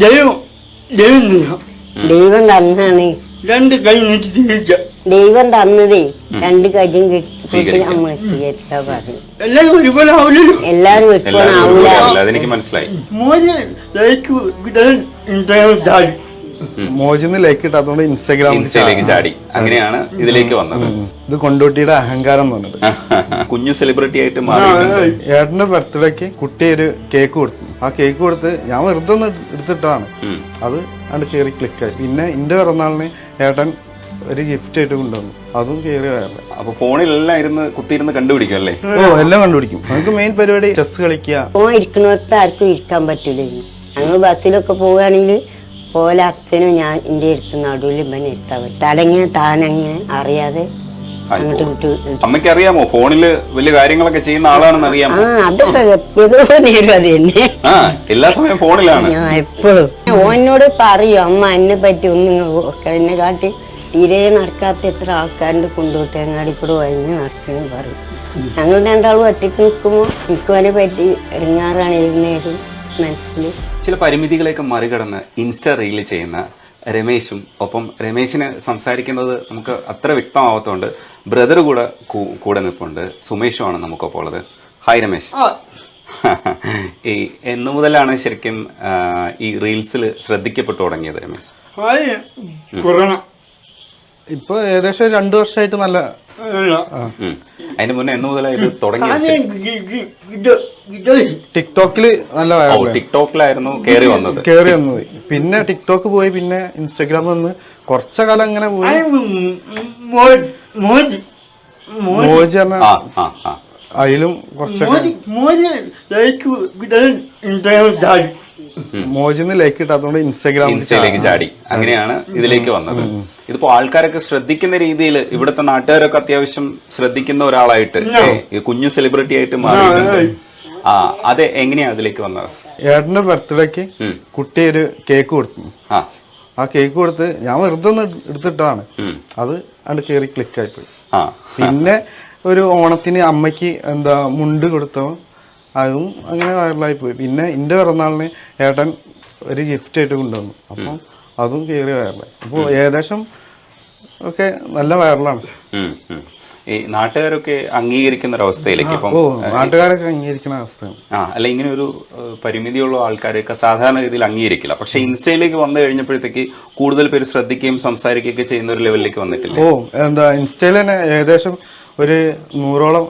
ദൈവം തന്നാണ്. രണ്ട് കൈ നീട്ടി സ്വീകരിക്കാം. ദൈവം തന്നതേ രണ്ട് കൈയും കിട്ടി നമ്മൾ സ്വീകരിക്കാ പറഞ്ഞു. എല്ലാരും ഒരുപോലെ ആവില്ലല്ലോ. എല്ലാരും ഒരുപോലെ ആവൂല. അതെനിക്ക് മനസ്സിലായി. മോന് ലൈക്ക് കിട്ടാൻ ഇൻസ്റ്റാഗ്രാം ചാടി. മോജിന്ന് ലൈക്ക് ഇട്ടാത്തോണ്ട് ഇൻസ്റ്റയിലേക്ക് ചാടി. അങ്ങനെയാണ് ഇതിലേക്ക് വന്നത്. ഇത് കൊണ്ടോട്ടിയുടെ അഹങ്കാരം എന്ന് പറഞ്ഞത്. കുഞ്ഞു സെലിബ്രിറ്റി ആയിട്ട് മാറി. ഏട്ടന്റെ ബർത്ത്ഡേക്ക് കുട്ടി ഒരു കേക്ക് കൊടുത്തു. ആ കേക്ക് കൊടുത്ത് ഞാൻ വെറുതെ ഒന്ന് എടുത്തിട്ടാണ്. അത് അവിടെ കയറി ക്ലിക്കായി. പിന്നെ എന്റെ പിറന്നാളിന് ഏട്ടൻ ഒരു ഗിഫ്റ്റ് ആയിട്ട് കൊണ്ടുവന്നു. അതും കയറി വയറില്ല. അപ്പൊ ഫോണിലെല്ലാം ഇരുന്ന് കുത്തിയിരുന്ന് കണ്ടുപിടിക്കും അല്ലേ? ഓ എല്ലാം കണ്ടുപിടിക്കും. നമുക്ക് മെയിൻ പരിപാടി ചെസ് കളിക്കുക. ഓൻ ഇരിക്കുന്നിടത്ത് ആർക്കും ഇരിക്കാൻ പറ്റൂല. ഞങ്ങൾ ബസ്സിലൊക്കെ പോവുകയാണെങ്കിൽ പോലെ അച്ഛനും ഞാൻ എന്റെ അടുത്ത് നടുവിൽ ഇവനെ എത്താൻ പറ്റും. അല്ലെങ്കിൽ താനെങ്ങനെ അറിയാതെ അങ്ങോട്ട് വിട്ടു. അമ്മയ്ക്ക് അറിയാമോ ഫോണില് വലിയ കാര്യങ്ങളൊക്കെ ചെയ്യുന്ന ആളാണെന്ന് അറിയാമോ? അതൊക്കെ ഏതോ നേരം അത് തന്നെ. എല്ലാ സമയം ഫോണിലാണ് ഞാൻ എപ്പോഴും. ഓനോട് പറയൂ അമ്മ എന്നെ പറ്റി ഒന്നും എന്നെ കാട്ടി തീരെ നടക്കാത്ത എത്ര ആൾക്കാരുടെ കൊണ്ടുപോയിട്ട് അങ്ങാടി കൂടെ വഴിഞ്ഞ് നടക്കുന്നു പറയും. ഞങ്ങൾ രണ്ടാളും ഒറ്റയ്ക്ക് നിൽക്കുമ്പോൾ എനിക്ക് അവനെ പറ്റി ഇറങ്ങാറാണ് ഇരുന്നേരും മനസ്സിൽ. ചില പരിമിതികളെയൊക്കെ മറികടന്ന് ഇൻസ്റ്റ റീൽ ചെയ്യുന്ന രമേശും, ഒപ്പം രമേശിന് സംസാരിക്കുന്നത് നമുക്ക് അത്ര വ്യക്തമാവാത്തതുകൊണ്ട് ബ്രദർ കൂടെ നിൽപ്പുണ്ട്. സുമേഷുമാണ് നമുക്കൊപ്പം ഉള്ളത്. ഹായ് രമേശ്. ഈ എന്നു മുതലാണ് ശരിക്കും ഈ റീൽസിൽ ശ്രദ്ധിക്കപ്പെട്ടു തുടങ്ങിയത് രമേശ്? കൊറോണ ഇപ്പൊ ഏകദേശം 2 വർഷമായിട്ട് നല്ല. അതിന്റെ മുന്നേ എന്നു മുതലായത് തുടങ്ങിയത്? ടിക്ടോക്കില് നല്ല ടിക്ടോക്കിലായിരുന്നു കയറി വന്നത്. പിന്നെ ടിക്ടോക്ക് പോയി, പിന്നെ ഇൻസ്റ്റഗ്രാം വന്ന് കുറച്ച കാലം അങ്ങനെ പോയി. മോജി അതിലും മോജിന്ന് ലൈക്ക് ഇട്ടാത്തോണ്ട് ഇൻസ്റ്റയിലേക്ക് ചാടി. അങ്ങനെയാണ് ഇതിലേക്ക് വന്നത്. ഇതിപ്പോ ആൾക്കാരൊക്കെ ശ്രദ്ധിക്കുന്ന രീതിയിൽ ഇവിടുത്തെ നാട്ടുകാരൊക്കെ അത്യാവശ്യം ശ്രദ്ധിക്കുന്ന ഒരാളായിട്ട് കുഞ്ഞു സെലിബ്രിറ്റി ആയിട്ട് മാറിയിട്ടുണ്ട്. അത് എങ്ങനെയാ അതിലേക്ക് വന്നത്? ഏട്ടന്റെ ബർത്ത്ഡേക്ക് കുട്ടി ഒരു കേക്ക് കൊടുത്തു. ആ കേക്ക് കൊടുത്ത് ഞാൻ വെറുതെ ഒന്ന് എടുത്തിട്ടാണ്. അത് അവിടെ കയറി ക്ലിക്കായി പോയി. പിന്നെ ഒരു ഓണത്തിന് അമ്മയ്ക്ക് മുണ്ട് കൊടുത്തോ, അതും അങ്ങനെ വൈറലായി പോയി. പിന്നെ എന്റെ പിറന്നാളിന് ഏട്ടൻ ഒരു ഗിഫ്റ്റ് ആയിട്ട് കൊണ്ടുവന്നു. അപ്പം അതും കയറി വൈറലായി. അപ്പൊ ഏകദേശം ഒക്കെ നല്ല വൈറലാണ്. ഈ നാട്ടുകാരൊക്കെ അംഗീകരിക്കുന്ന ഒരവസ്ഥയിലേക്ക് ഇപ്പം നാട്ടുകാരൊക്കെ അംഗീകരിക്കുന്ന അവസ്ഥയാണ്. അല്ല, ഇങ്ങനെ ഒരു പരിമിതിയുള്ള ആൾക്കാരൊക്കെ സാധാരണ രീതിയിൽ അംഗീകരിക്കില്ല. പക്ഷെ ഇൻസ്റ്റയിലേക്ക് വന്നു കഴിഞ്ഞപ്പോഴത്തേക്ക് കൂടുതൽ പേര് ശ്രദ്ധിക്കുകയും സംസാരിക്കുകയൊക്കെ ചെയ്യുന്ന ഒരു ലെവലിലേക്ക് വന്നിട്ടില്ല. ഇൻസ്റ്റയിൽ തന്നെ ഏകദേശം ഒരു 100ഓളം